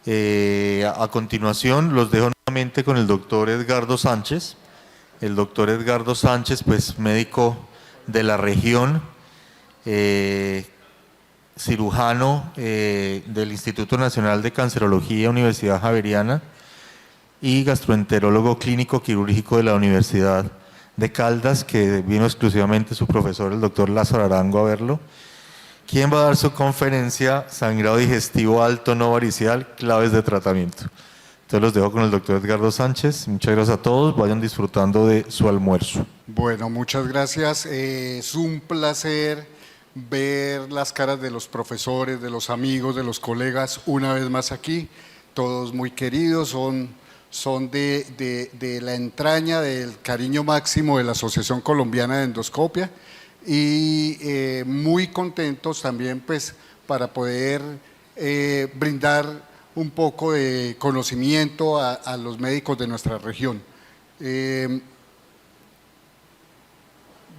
A continuación los dejo nuevamente con el doctor Edgardo Sánchez. El doctor Edgardo Sánchez, pues médico de la región, cirujano del Instituto Nacional de Cancerología, Universidad Javeriana, y gastroenterólogo clínico quirúrgico de la Universidad de Caldas, que vino exclusivamente su profesor, el doctor Lázaro Arango, a verlo. ¿Quién va a dar su conferencia Sangrado digestivo alto no varicial, claves de tratamiento? Entonces los dejo con el doctor Edgardo Sánchez. Muchas gracias a todos, vayan disfrutando de su almuerzo. Bueno, muchas gracias. Es un placer ver las caras de los profesores, de los amigos, de los colegas una vez más aquí. Todos muy queridos, son de la entraña del cariño máximo de la Asociación Colombiana de Endoscopia y muy contentos también pues para poder brindar un poco de conocimiento a los médicos de nuestra región.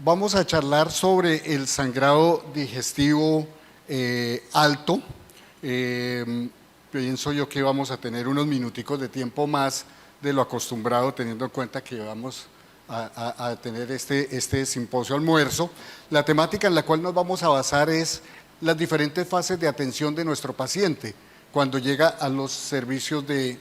Vamos a charlar sobre el sangrado digestivo alto. Pienso yo que vamos a tener unos minuticos de tiempo más de lo acostumbrado, teniendo en cuenta que vamos a tener este simposio almuerzo. La temática en la cual nos vamos a basar es las diferentes fases de atención de nuestro paciente cuando llega a los servicios de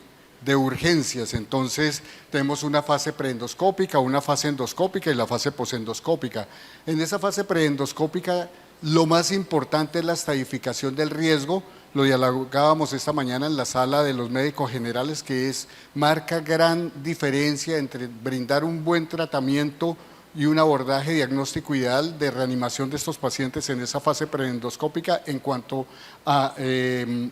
urgencias. Entonces tenemos una fase preendoscópica, una fase endoscópica y la fase posendoscópica. En esa fase preendoscópica lo más importante es la estadificación del riesgo. Lo dialogábamos esta mañana en la sala de los médicos generales, que marca gran diferencia entre brindar un buen tratamiento y un abordaje diagnóstico ideal de reanimación de estos pacientes en esa fase preendoscópica en cuanto a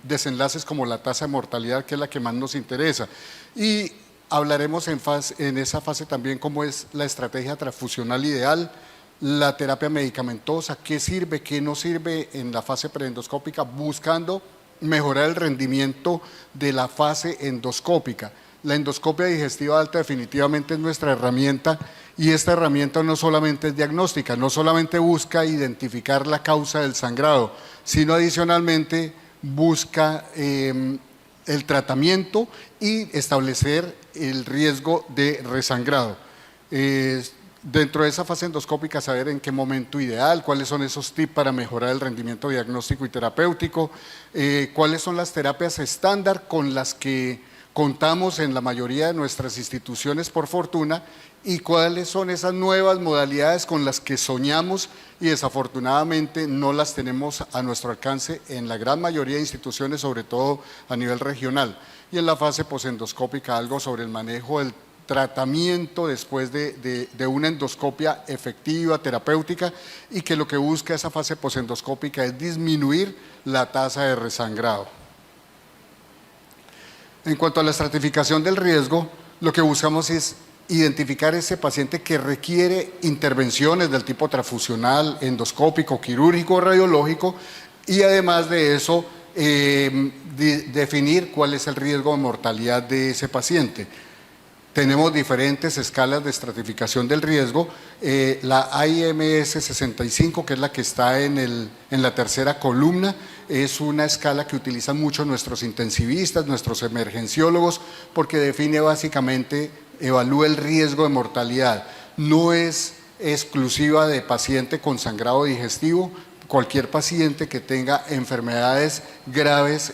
desenlaces como la tasa de mortalidad, que es la que más nos interesa. Y hablaremos en esa fase también cómo es la estrategia transfusional ideal, la terapia medicamentosa, qué sirve, qué no sirve en la fase preendoscópica, buscando mejorar el rendimiento de la fase endoscópica. La endoscopia digestiva alta definitivamente es nuestra herramienta, y esta herramienta no solamente es diagnóstica, no solamente busca identificar la causa del sangrado, sino adicionalmente busca el tratamiento y establecer el riesgo de resangrado. Dentro de esa fase endoscópica, saber en qué momento ideal, cuáles son esos tips para mejorar el rendimiento diagnóstico y terapéutico, cuáles son las terapias estándar con las que contamos en la mayoría de nuestras instituciones por fortuna, y cuáles son esas nuevas modalidades con las que soñamos y desafortunadamente no las tenemos a nuestro alcance en la gran mayoría de instituciones, sobre todo a nivel regional. Y en la fase posendoscópica algo sobre el manejo del tratamiento después de una endoscopia efectiva, terapéutica, y que lo que busca esa fase posendoscópica es disminuir la tasa de resangrado. En cuanto a la estratificación del riesgo, lo que buscamos es identificar ese paciente que requiere intervenciones del tipo transfusional, endoscópico, quirúrgico o radiológico, y además de eso definir cuál es el riesgo de mortalidad de ese paciente. Tenemos diferentes escalas de estratificación del riesgo. La IMS 65, que es la que está en la tercera columna, es una escala que utilizan mucho nuestros intensivistas, nuestros emergenciólogos, porque define básicamente, evalúa el riesgo de mortalidad. No es exclusiva de paciente con sangrado digestivo. Cualquier paciente que tenga enfermedades graves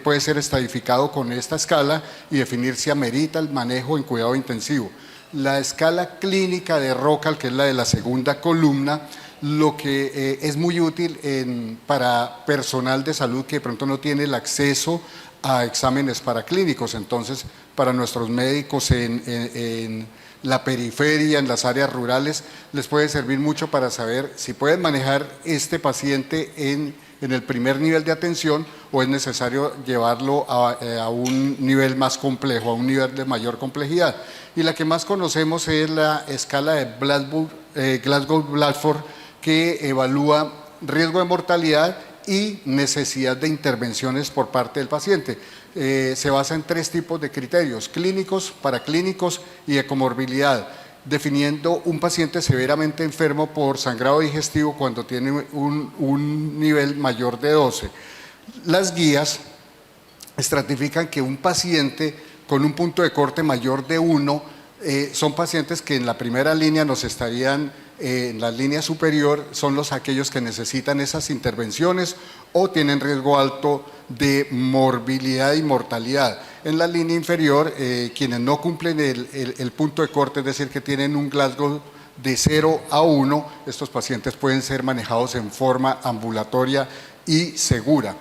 puede ser estadificado con esta escala y definir si amerita el manejo en cuidado intensivo. La escala clínica de Rocal, que es la de la segunda columna, lo que es muy útil para personal de salud que de pronto no tiene el acceso a exámenes paraclínicos. Entonces, para nuestros médicos en la periferia, en las áreas rurales, les puede servir mucho para saber si pueden manejar este paciente en el primer nivel de atención o es necesario llevarlo a un nivel más complejo, a un nivel de mayor complejidad. Y la que más conocemos es la escala de Glasgow-Blatford, que evalúa riesgo de mortalidad y necesidad de intervenciones por parte del paciente. Se basa en 3 tipos de criterios: clínicos, paraclínicos y de comorbilidad, definiendo un paciente severamente enfermo por sangrado digestivo cuando tiene un nivel mayor de 12. Las guías estratifican que un paciente con un punto de corte mayor de 1 son pacientes que en la primera línea nos estarían, en la línea superior son aquellos que necesitan esas intervenciones o tienen riesgo alto de morbilidad y mortalidad. En la línea inferior, quienes no cumplen el punto de corte, es decir, que tienen un Glasgow de 0 a 1, estos pacientes pueden ser manejados en forma ambulatoria y segura.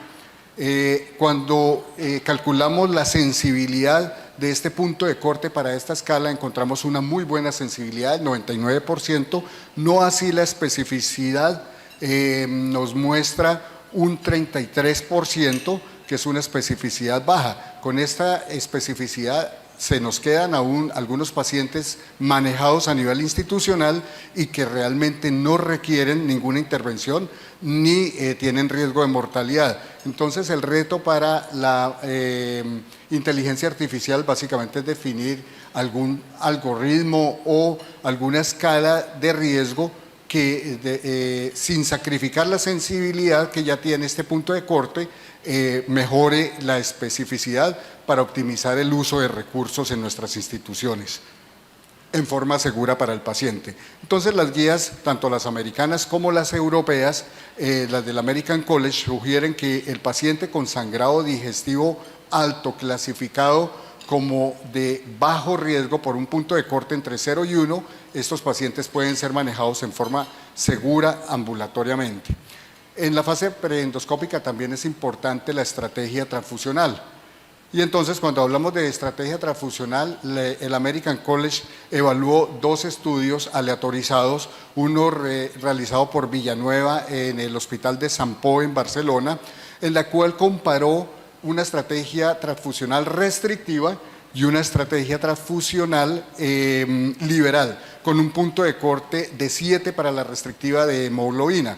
Cuando calculamos la sensibilidad de este punto de corte para esta escala, encontramos una muy buena sensibilidad del 99%, no así la especificidad nos muestra un 33%, que es una especificidad baja. Con esta especificidad se nos quedan aún algunos pacientes manejados a nivel institucional y que realmente no requieren ninguna intervención ni tienen riesgo de mortalidad. Entonces el reto para la inteligencia artificial básicamente es definir algún algoritmo o alguna escala de riesgo que sin sacrificar la sensibilidad que ya tiene este punto de corte, mejore la especificidad para optimizar el uso de recursos en nuestras instituciones en forma segura para el paciente. Entonces las guías, tanto las americanas como las europeas, las del American College, sugieren que el paciente con sangrado digestivo alto clasificado como de bajo riesgo por un punto de corte entre 0 y 1, estos pacientes pueden ser manejados en forma segura ambulatoriamente. En la fase preendoscópica también es importante la estrategia transfusional. Y entonces cuando hablamos de estrategia transfusional, el American College evaluó 2 estudios aleatorizados, uno realizado por Villanueva en el Hospital de Sant Pau en Barcelona, en la cual comparó una estrategia transfusional restrictiva y una estrategia transfusional liberal, con un punto de corte de 7 para la restrictiva de hemoglobina.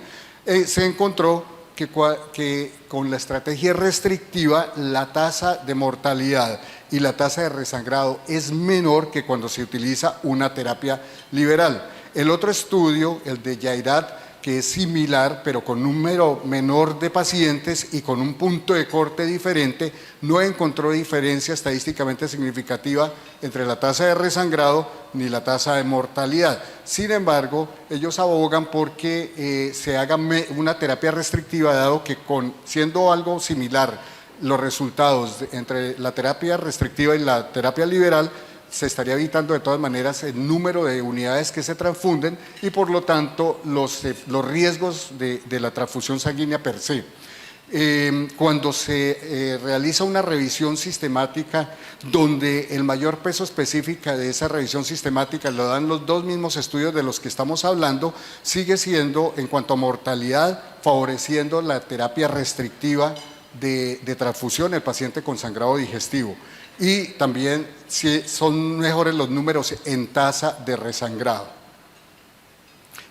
Se encontró que con la estrategia restrictiva la tasa de mortalidad y la tasa de resangrado es menor que cuando se utiliza una terapia liberal. El otro estudio, el de Jairat, que es similar pero con número menor de pacientes y con un punto de corte diferente, no encontró diferencia estadísticamente significativa entre la tasa de resangrado ni la tasa de mortalidad. Sin embargo, ellos abogan porque se haga una terapia restrictiva, dado que siendo algo similar los resultados entre la terapia restrictiva y la terapia liberal, se estaría evitando de todas maneras el número de unidades que se transfunden y por lo tanto los riesgos de la transfusión sanguínea per se. Cuando se realiza una revisión sistemática donde el mayor peso específico de esa revisión sistemática lo dan los 2 mismos estudios de los que estamos hablando, sigue siendo en cuanto a mortalidad favoreciendo la terapia restrictiva de transfusión el paciente con sangrado digestivo. Y también son mejores los números en tasa de resangrado.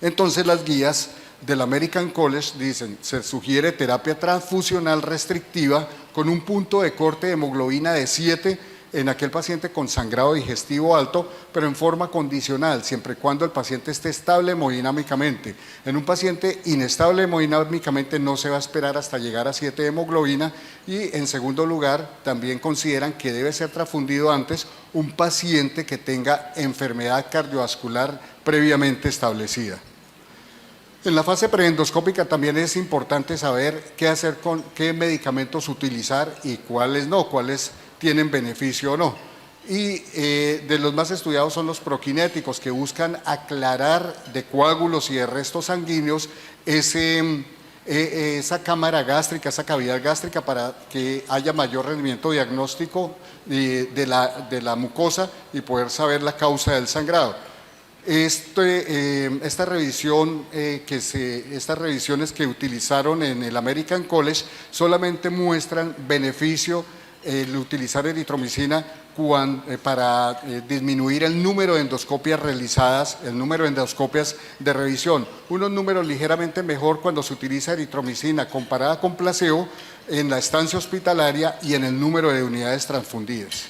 Entonces las guías del American College dicen, se sugiere terapia transfusional restrictiva con un punto de corte de hemoglobina de 7 en aquel paciente con sangrado digestivo alto, pero en forma condicional, siempre y cuando el paciente esté estable hemodinámicamente. En un paciente inestable hemodinámicamente no se va a esperar hasta llegar a 7 de hemoglobina y en segundo lugar también consideran que debe ser transfundido antes un paciente que tenga enfermedad cardiovascular previamente establecida. En la fase preendoscópica también es importante saber qué hacer con qué medicamentos utilizar y cuáles no, cuáles tienen beneficio o no. Y de los más estudiados son los proquinéticos, que buscan aclarar de coágulos y de restos sanguíneos esa cámara gástrica, esa cavidad gástrica, para que haya mayor rendimiento diagnóstico de la mucosa y poder saber la causa del sangrado. Estas revisiones que utilizaron en el American College solamente muestran beneficio el utilizar eritromicina para disminuir el número de endoscopias realizadas, el número de endoscopias de revisión. Unos números ligeramente mejor cuando se utiliza eritromicina comparada con placebo en la estancia hospitalaria y en el número de unidades transfundidas.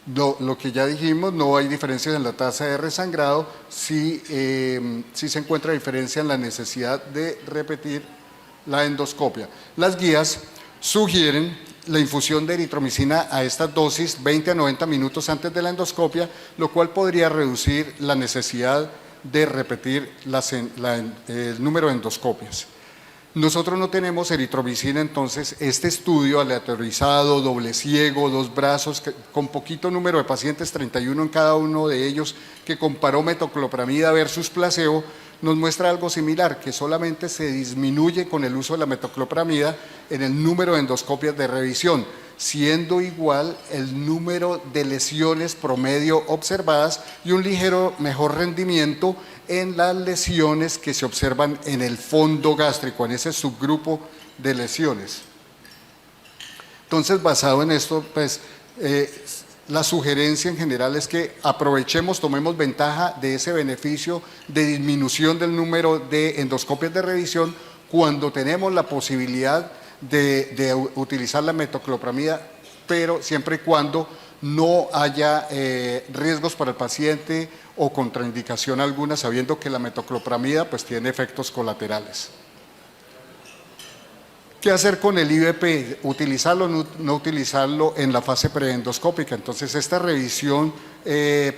Lo que ya dijimos, no hay diferencias en la tasa de resangrado, sí se encuentra diferencia en la necesidad de repetir la endoscopia. Las guías sugieren la infusión de eritromicina a estas dosis 20 a 90 minutos antes de la endoscopia, lo cual podría reducir la necesidad de repetir el número de endoscopias. Nosotros no tenemos eritromicina, entonces este estudio aleatorizado, doble ciego, 2 brazos, con poquito número de pacientes, 31 en cada uno de ellos, que comparó metoclopramida versus placebo, nos muestra algo similar, que solamente se disminuye con el uso de la metoclopramida en el número de endoscopias de revisión, siendo igual el número de lesiones promedio observadas y un ligero mejor rendimiento en las lesiones que se observan en el fondo gástrico, en ese subgrupo de lesiones. Entonces, basado en esto, pues la sugerencia en general es que aprovechemos, tomemos ventaja de ese beneficio de disminución del número de endoscopias de revisión cuando tenemos la posibilidad de utilizar la metoclopramida, pero siempre y cuando no haya riesgos para el paciente o contraindicación alguna, sabiendo que la metoclopramida pues tiene efectos colaterales. ¿Qué hacer con el IVP? ¿Utilizarlo o no utilizarlo en la fase preendoscópica? Entonces, esta revisión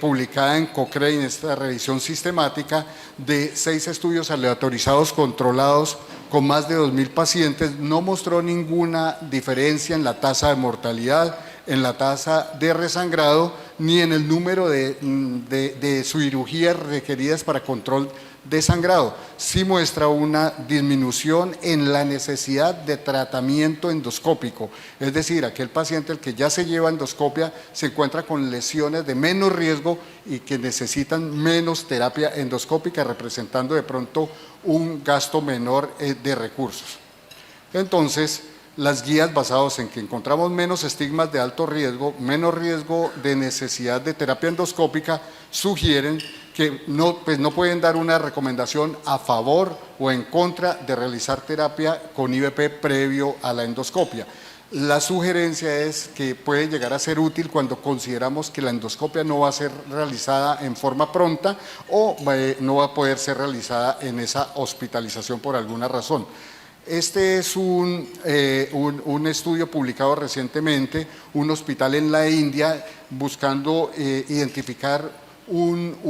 publicada en Cochrane, esta revisión sistemática de 6 estudios aleatorizados controlados con más de 2.000 pacientes, no mostró ninguna diferencia en la tasa de mortalidad, en la tasa de resangrado, ni en el número de cirugías requeridas para control de sangrado. Sí muestra una disminución en la necesidad de tratamiento endoscópico, es decir, aquel paciente el que ya se lleva endoscopia se encuentra con lesiones de menos riesgo y que necesitan menos terapia endoscópica, representando de pronto un gasto menor de recursos. Entonces, las guías basadas en que encontramos menos estigmas de alto riesgo, menos riesgo de necesidad de terapia endoscópica, sugieren que no pueden dar una recomendación a favor o en contra de realizar terapia con IVP previo a la endoscopia. La sugerencia es que puede llegar a ser útil cuando consideramos que la endoscopia no va a ser realizada en forma pronta o no va a poder ser realizada en esa hospitalización por alguna razón. Este es un estudio publicado recientemente, un hospital en la India buscando identificar un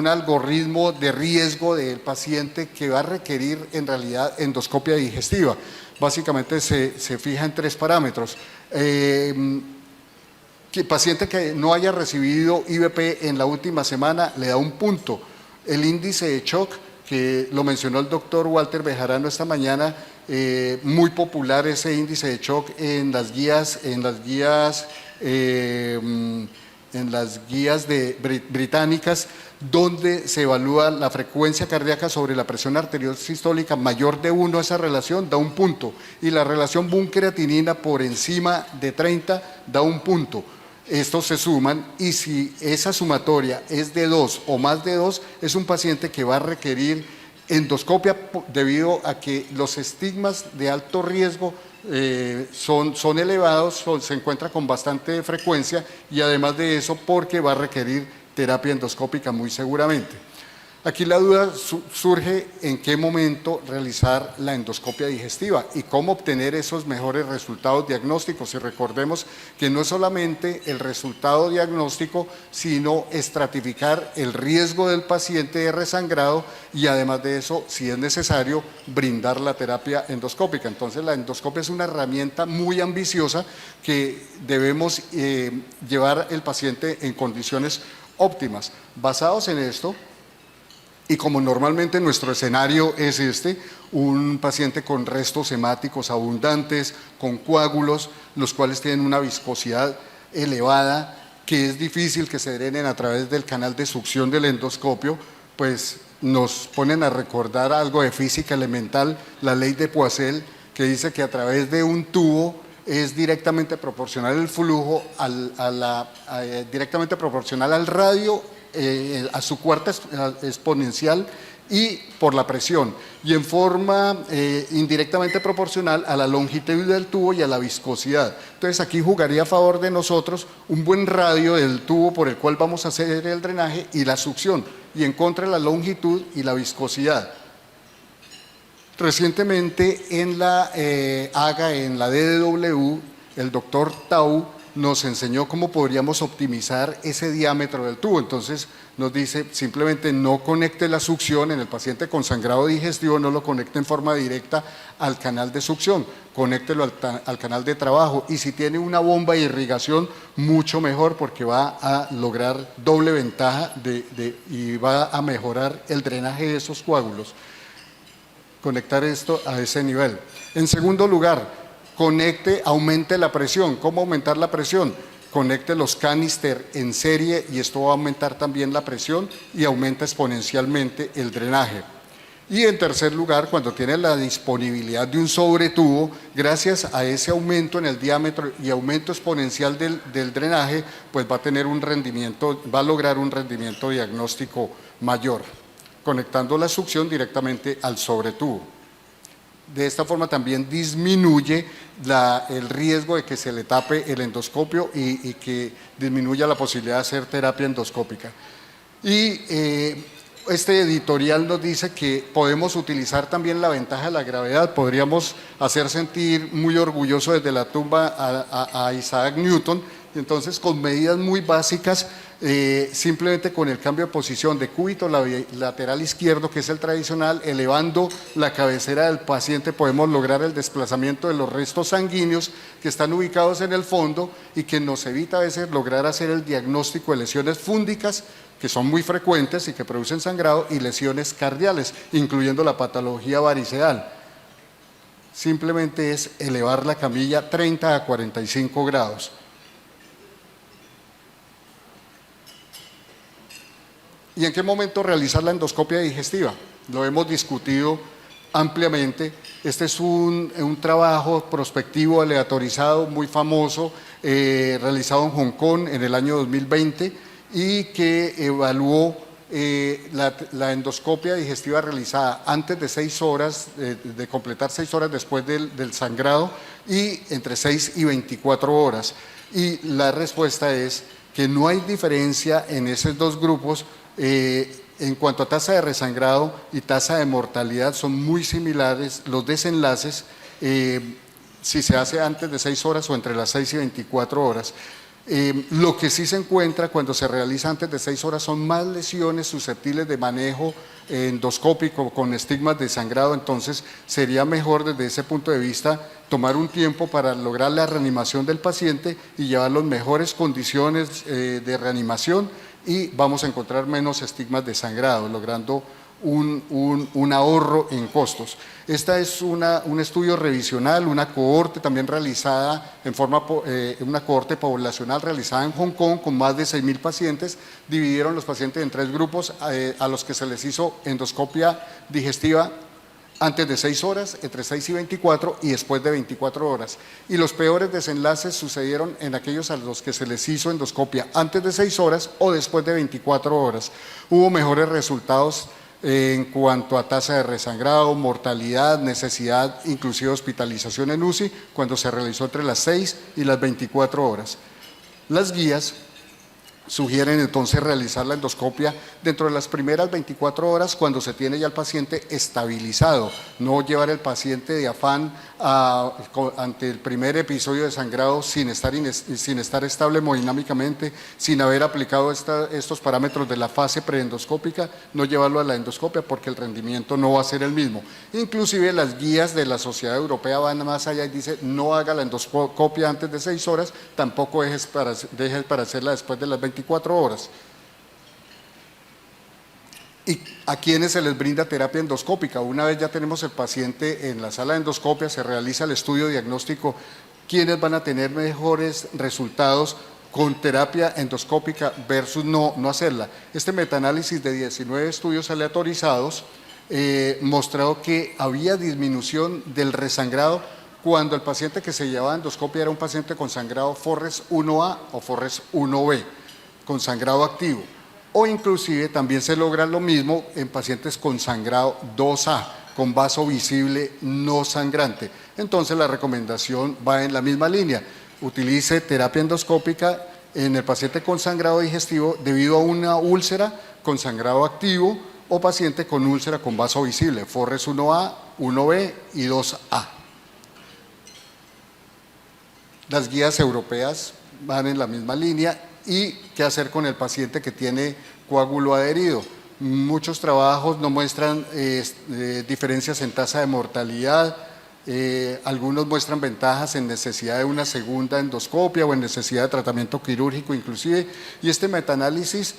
algoritmo de riesgo del paciente que va a requerir en realidad endoscopia digestiva. Básicamente se fija en 3 parámetros. Que el paciente que no haya recibido IVP en la última semana le da un punto. El índice de shock, que lo mencionó el doctor Walter Bejarano esta mañana, muy popular ese índice de shock en las guías británicas, donde se evalúa la frecuencia cardíaca sobre la presión arterial sistólica mayor de 1, esa relación da un punto, y la relación Bunn-creatinina por encima de 30 da un punto. Estos se suman y si esa sumatoria es de 2 o más de 2, es un paciente que va a requerir endoscopia debido a que los estigmas de alto riesgo son elevados, se encuentra con bastante frecuencia y además de eso porque va a requerir terapia endoscópica muy seguramente. Aquí la duda surge en qué momento realizar la endoscopia digestiva y cómo obtener esos mejores resultados diagnósticos. Y recordemos que no es solamente el resultado diagnóstico, sino estratificar el riesgo del paciente de resangrado y además de eso, si es necesario, brindar la terapia endoscópica. Entonces, la endoscopia es una herramienta muy ambiciosa que debemos llevar el paciente en condiciones óptimas. Basados en esto, y como normalmente nuestro escenario es un paciente con restos hemáticos abundantes, con coágulos, los cuales tienen una viscosidad elevada, que es difícil que se drenen a través del canal de succión del endoscopio, pues nos ponen a recordar algo de física elemental, la ley de Poiseuille, que dice que a través de un tubo es directamente proporcional el flujo, directamente proporcional al radio a su cuarta exponencial y por la presión, y en forma indirectamente proporcional a la longitud del tubo y a la viscosidad. Entonces aquí jugaría a favor de nosotros un buen radio del tubo por el cual vamos a hacer el drenaje y la succión, y en contra la longitud y la viscosidad. Recientemente en la AGA, en la DDW, el doctor Tau nos enseñó cómo podríamos optimizar ese diámetro del tubo. Entonces nos dice, simplemente no conecte la succión en el paciente con sangrado digestivo, no lo conecte en forma directa al canal de succión, conéctelo al canal de trabajo, y si tiene una bomba de irrigación, mucho mejor, porque va a lograr doble ventaja y va a mejorar el drenaje de esos coágulos. Conectar esto a ese nivel. En segundo lugar, aumente la presión. ¿Cómo aumentar la presión? Conecte los canister en serie y esto va a aumentar también la presión y aumenta exponencialmente el drenaje. Y en tercer lugar, cuando tiene la disponibilidad de un sobretubo, gracias a ese aumento en el diámetro y aumento exponencial del drenaje, pues va a lograr un rendimiento diagnóstico mayor, conectando la succión directamente al sobretubo. De esta forma también disminuye el riesgo de que se le tape el endoscopio y que disminuya la posibilidad de hacer terapia endoscópica. Y este editorial nos dice que podemos utilizar también la ventaja de la gravedad. Podríamos hacer sentir muy orgulloso desde la tumba a Isaac Newton. Entonces, con medidas muy básicas, simplemente con el cambio de posición de cúbito lateral izquierdo, que es el tradicional, elevando la cabecera del paciente, podemos lograr el desplazamiento de los restos sanguíneos que están ubicados en el fondo y que nos evita a veces lograr hacer el diagnóstico de lesiones fúndicas, que son muy frecuentes y que producen sangrado, y lesiones cardiales, incluyendo la patología variceal. Simplemente es elevar la camilla 30 a 45 grados. ¿Y en qué momento realizar la endoscopia digestiva? Lo hemos discutido ampliamente. Este es un trabajo prospectivo aleatorizado muy famoso, realizado en Hong Kong en el año 2020 y que evaluó la endoscopia digestiva realizada antes de 6 horas, de completar 6 horas después del sangrado, y entre 6 y 24 horas. Y la respuesta es que no hay diferencia en esos dos grupos. En cuanto a tasa de resangrado y tasa de mortalidad son muy similares los desenlaces, si se hace antes de 6 horas o entre las 6 y 24 horas. Lo que sí se encuentra cuando se realiza antes de 6 horas son más lesiones susceptibles de manejo endoscópico con estigmas de sangrado. Entonces sería mejor desde ese punto de vista tomar un tiempo para lograr la reanimación del paciente y llevarlo en mejores condiciones de reanimación, y vamos a encontrar menos estigmas de sangrado, logrando un ahorro en costos. Esta es un estudio revisional, una cohorte también realizada una cohorte poblacional realizada en Hong Kong con más de 6.000 pacientes. Dividieron los pacientes en 3 grupos, a los que se les hizo endoscopia digestiva antes de 6 horas, entre 6 y 24 y después de 24 horas. Y los peores desenlaces sucedieron en aquellos a los que se les hizo endoscopia antes de 6 horas o después de 24 horas. Hubo mejores resultados en cuanto a tasa de resangrado, mortalidad, necesidad, inclusive hospitalización en UCI, cuando se realizó entre las 6 y las 24 horas. Las guías sugieren entonces realizar la endoscopia dentro de las primeras 24 horas cuando se tiene ya el paciente estabilizado, no llevar el paciente de afán ante el primer episodio de sangrado sin estar estable hemodinámicamente, sin haber aplicado estos parámetros de la fase preendoscópica, no llevarlo a la endoscopia porque el rendimiento no va a ser el mismo. Inclusive las guías de la Sociedad Europea van más allá y dice no haga la endoscopia antes de 6 horas, tampoco dejes para hacerla después de las 24 horas. ¿Y a quienes se les brinda terapia endoscópica? Una vez ya tenemos el paciente en la sala de endoscopia, se realiza el estudio diagnóstico, ¿quiénes van a tener mejores resultados con terapia endoscópica versus no hacerla? Este metaanálisis de 19 estudios aleatorizados mostró que había disminución del resangrado cuando el paciente que se llevaba a endoscopia era un paciente con sangrado Forres 1A o Forres 1B, con sangrado activo. o inclusive también se logra lo mismo en pacientes con sangrado 2A, con vaso visible no sangrante. Entonces la recomendación va en la misma línea. Utilice terapia endoscópica en el paciente con sangrado digestivo debido a una úlcera con sangrado activo o paciente con úlcera con vaso visible, Forres 1A, 1B y 2A. Las guías europeas van en la misma línea. ¿Y qué hacer con el paciente que tiene coágulo adherido? Muchos trabajos no muestran diferencias en tasa de mortalidad, algunos muestran ventajas en necesidad de una segunda endoscopia o en necesidad de tratamiento quirúrgico inclusive, y este metaanálisis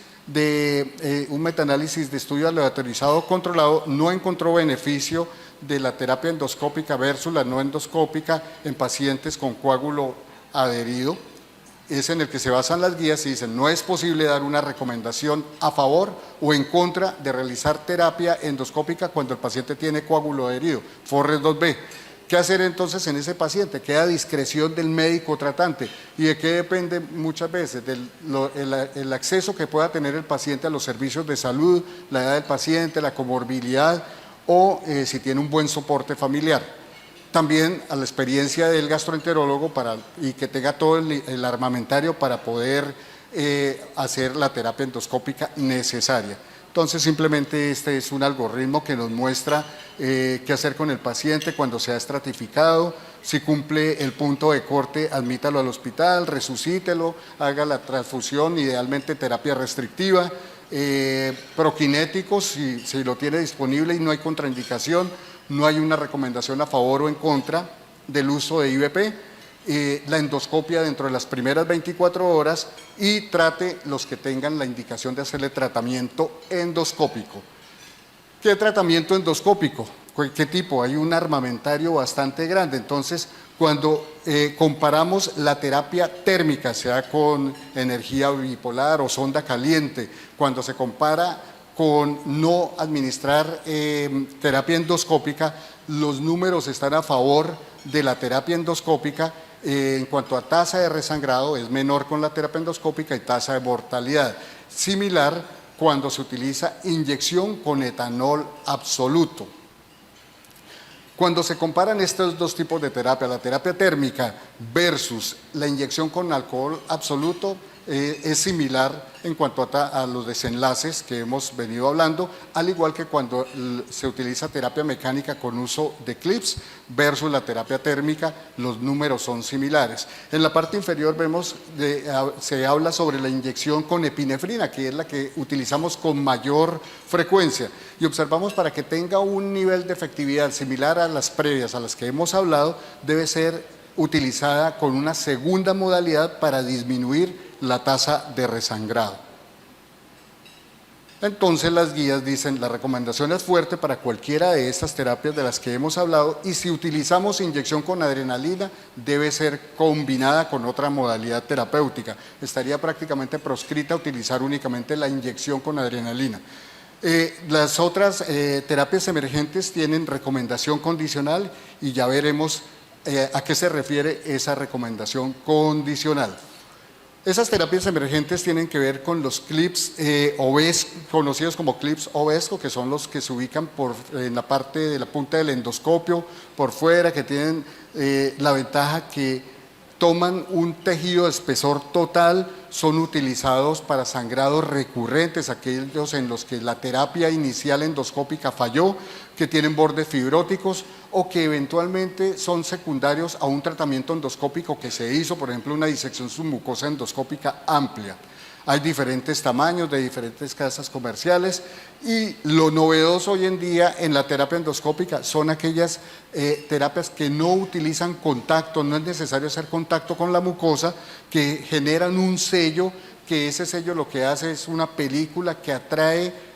un metaanálisis de estudio aleatorizado controlado no encontró beneficio de la terapia endoscópica versus la no endoscópica en pacientes con coágulo adherido. Es en el que se basan las guías y dicen no es posible dar una recomendación a favor o en contra de realizar terapia endoscópica cuando el paciente tiene coágulo adherido, Forres 2B. ¿Qué hacer entonces en ese paciente? Queda a discreción del médico tratante. ¿Y de qué depende muchas veces? El acceso que pueda tener el paciente a los servicios de salud, la edad del paciente, la comorbilidad o si tiene un buen soporte familiar. También a la experiencia del gastroenterólogo y que tenga todo el armamentario para poder hacer la terapia endoscópica necesaria. Entonces simplemente este es un algoritmo que nos muestra qué hacer con el paciente cuando se ha estratificado, si cumple el punto de corte, admítalo al hospital, resucítelo, haga la transfusión, idealmente terapia restrictiva, prokinéticos si lo tiene disponible y no hay contraindicación. No hay una recomendación a favor o en contra del uso de IVP, la endoscopia dentro de las primeras 24 horas y trate los que tengan la indicación de hacerle tratamiento endoscópico. ¿Qué tratamiento endoscópico? ¿Qué tipo? Hay un armamentario bastante grande, entonces cuando comparamos la terapia térmica, sea con energía bipolar o sonda caliente, cuando se compara con no administrar terapia endoscópica, los números están a favor de la terapia endoscópica. En cuanto a tasa de resangrado, es menor con la terapia endoscópica y tasa de mortalidad. Similar cuando se utiliza inyección con etanol absoluto. Cuando se comparan estos dos tipos de terapia, la terapia térmica versus la inyección con alcohol absoluto, es similar en cuanto a los desenlaces que hemos venido hablando, al igual que cuando se utiliza terapia mecánica con uso de clips versus la terapia térmica, los números son similares. En la parte inferior vemos, se habla sobre la inyección con epinefrina, que es la que utilizamos con mayor frecuencia, y observamos para que tenga un nivel de efectividad similar a las previas, a las que hemos hablado, debe ser utilizada con una segunda modalidad para disminuir la tasa de resangrado. Entonces las guías dicen, la recomendación es fuerte para cualquiera de estas terapias de las que hemos hablado y si utilizamos inyección con adrenalina debe ser combinada con otra modalidad terapéutica. Estaría prácticamente proscrita utilizar únicamente la inyección con adrenalina. Las otras terapias emergentes tienen recomendación condicional y ya veremos a qué se refiere esa recomendación condicional. Esas terapias emergentes tienen que ver con los clips conocidos como clips ovesco, que son los que se ubican en la parte de la punta del endoscopio, por fuera, que tienen la ventaja que toman un tejido de espesor total, son utilizados para sangrados recurrentes, aquellos en los que la terapia inicial endoscópica falló, que tienen bordes fibróticos o que eventualmente son secundarios a un tratamiento endoscópico que se hizo, por ejemplo, una disección submucosa endoscópica amplia. Hay diferentes tamaños de diferentes casas comerciales y lo novedoso hoy en día en la terapia endoscópica son aquellas terapias que no utilizan contacto, no es necesario hacer contacto con la mucosa, que generan un sello, que ese sello lo que hace es una película que atrae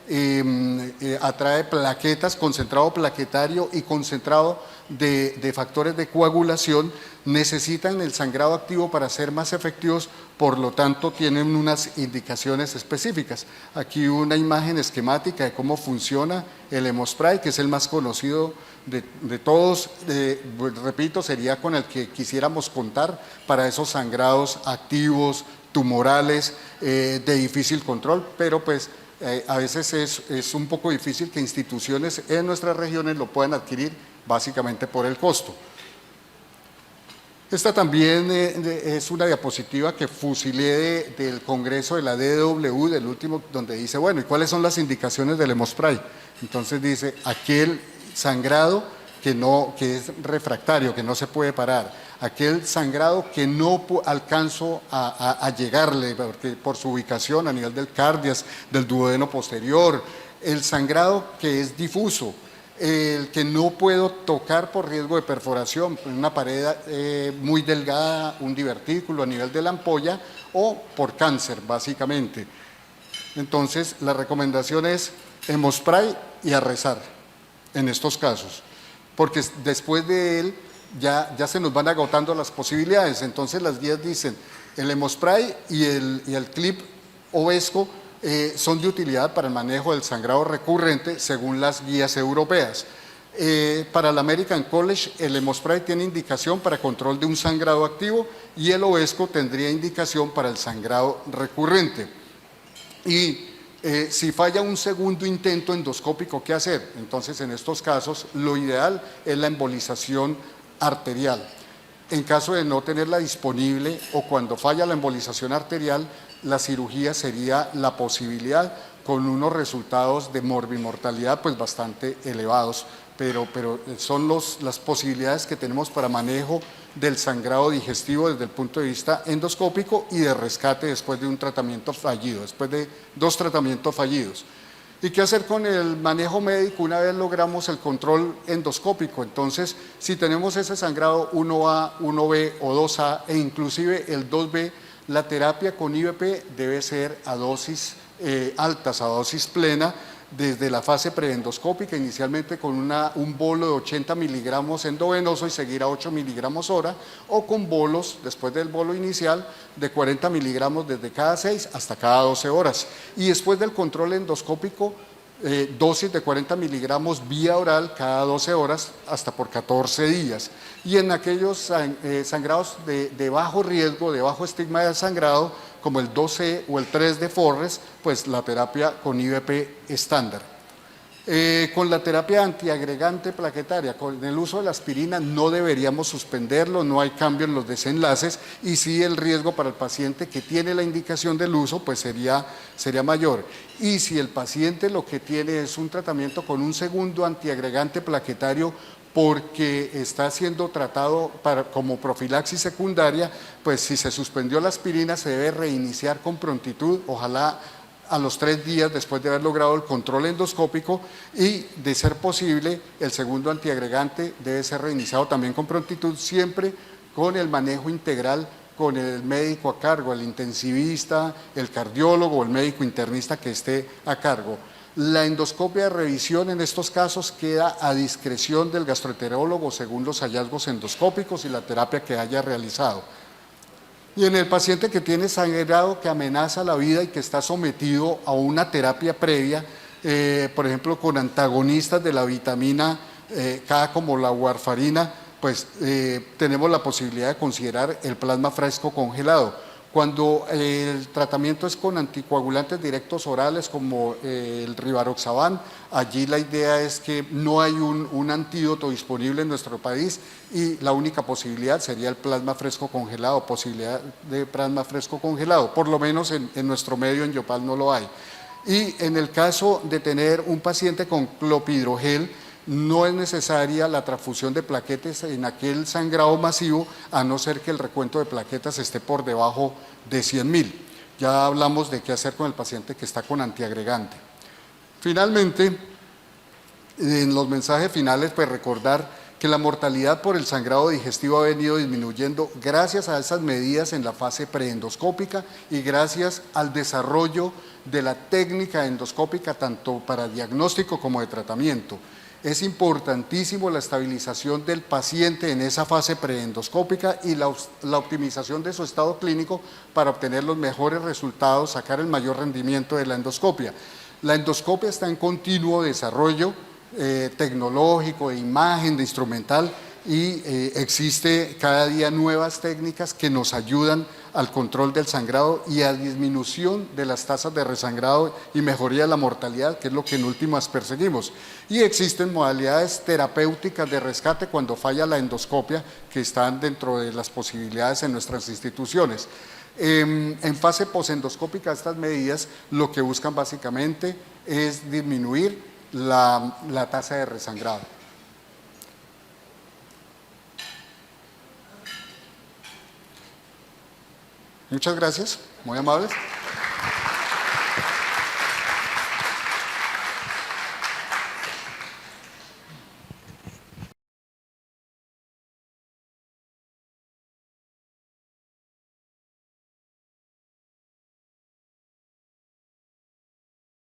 plaquetas, concentrado plaquetario y concentrado de factores de coagulación, necesitan el sangrado activo para ser más efectivos, por lo tanto tienen unas indicaciones específicas. Aquí una imagen esquemática de cómo funciona el Hemospray, que es el más conocido de todos, repito, sería con el que quisiéramos contar para esos sangrados activos, tumorales de difícil control, pero pues a veces es un poco difícil que instituciones en nuestras regiones lo puedan adquirir básicamente por el costo. Esta también es una diapositiva que fusilé del Congreso de la DW, del último, donde dice, bueno, ¿y cuáles son las indicaciones del hemospray? Entonces dice, aquel sangrado que es refractario, que no se puede parar, aquel sangrado que no alcanzo a llegarle porque por su ubicación a nivel del cardias, del duodeno posterior, el sangrado que es difuso, el que no puedo tocar por riesgo de perforación, una pared muy delgada, un divertículo a nivel de la ampolla o por cáncer básicamente. Entonces la recomendación es hemospray y a rezar en estos casos, porque después de él ya se nos van agotando las posibilidades. Entonces las guías dicen el hemospray y el clip Ovesco son de utilidad para el manejo del sangrado recurrente según las guías europeas. Para el American College el hemospray tiene indicación para control de un sangrado activo y el Ovesco tendría indicación para el sangrado recurrente. Y si falla un segundo intento endoscópico, ¿qué hacer? Entonces en estos casos lo ideal es la embolización arterial. En caso de no tenerla disponible o cuando falla la embolización arterial, la cirugía sería la posibilidad con unos resultados de morbimortalidad pues bastante elevados, pero son las posibilidades que tenemos para manejo del sangrado digestivo desde el punto de vista endoscópico y de rescate después de un tratamiento fallido, después de 2 tratamientos fallidos. ¿Y qué hacer con el manejo médico una vez logramos el control endoscópico? Entonces, si tenemos ese sangrado 1A, 1B o 2A e inclusive el 2B, la terapia con IVP debe ser a dosis altas, a dosis plena, desde la fase preendoscópica, inicialmente con un bolo de 80 miligramos endovenoso y seguir a 8 miligramos hora, o con bolos, después del bolo inicial, de 40 miligramos desde cada 6 hasta cada 12 horas. Y después del control endoscópico, dosis de 40 miligramos vía oral cada 12 horas hasta por 14 días. Y en aquellos sangrados de bajo riesgo, de bajo estigma de sangrado, como el 2C o el 3 de Forres, pues la terapia con IVP estándar. Con la terapia antiagregante plaquetaria, con el uso de la aspirina no deberíamos suspenderlo, no hay cambio en los desenlaces y sí el riesgo para el paciente que tiene la indicación del uso pues sería mayor. Y si el paciente lo que tiene es un tratamiento con un segundo antiagregante plaquetario porque está siendo tratado como profilaxis secundaria, pues si se suspendió la aspirina se debe reiniciar con prontitud, ojalá a los 3 días después de haber logrado el control endoscópico y de ser posible el segundo antiagregante debe ser reiniciado también con prontitud, siempre con el manejo integral con el médico a cargo, el intensivista, el cardiólogo o el médico internista que esté a cargo. La endoscopia de revisión en estos casos queda a discreción del gastroenterólogo según los hallazgos endoscópicos y la terapia que haya realizado. Y en el paciente que tiene sangrado que amenaza la vida y que está sometido a una terapia previa, por ejemplo con antagonistas de la vitamina K como la warfarina, pues tenemos la posibilidad de considerar el plasma fresco congelado. Cuando el tratamiento es con anticoagulantes directos orales como el rivaroxaban, allí la idea es que no hay un antídoto disponible en nuestro país y la única posibilidad sería el plasma fresco congelado, posibilidad de plasma fresco congelado, por lo menos en nuestro medio en Yopal no lo hay. Y en el caso de tener un paciente con clopidogrel, no es necesaria la transfusión de plaquetas en aquel sangrado masivo, a no ser que el recuento de plaquetas esté por debajo de 100.000. Ya hablamos de qué hacer con el paciente que está con antiagregante. Finalmente, en los mensajes finales, pues recordar que la mortalidad por el sangrado digestivo ha venido disminuyendo gracias a esas medidas en la fase preendoscópica y gracias al desarrollo de la técnica endoscópica tanto para diagnóstico como de tratamiento. Es importantísimo la estabilización del paciente en esa fase preendoscópica y la optimización de su estado clínico para obtener los mejores resultados, sacar el mayor rendimiento de la endoscopia. La endoscopia está en continuo desarrollo tecnológico, de imagen, de instrumental, y existe cada día nuevas técnicas que nos ayudan al control del sangrado y a disminución de las tasas de resangrado y mejoría de la mortalidad, que es lo que en últimas perseguimos. Y existen modalidades terapéuticas de rescate cuando falla la endoscopia, que están dentro de las posibilidades en nuestras instituciones. En fase posendoscópica, estas medidas lo que buscan básicamente es disminuir la tasa de resangrado. Muchas gracias, muy amables.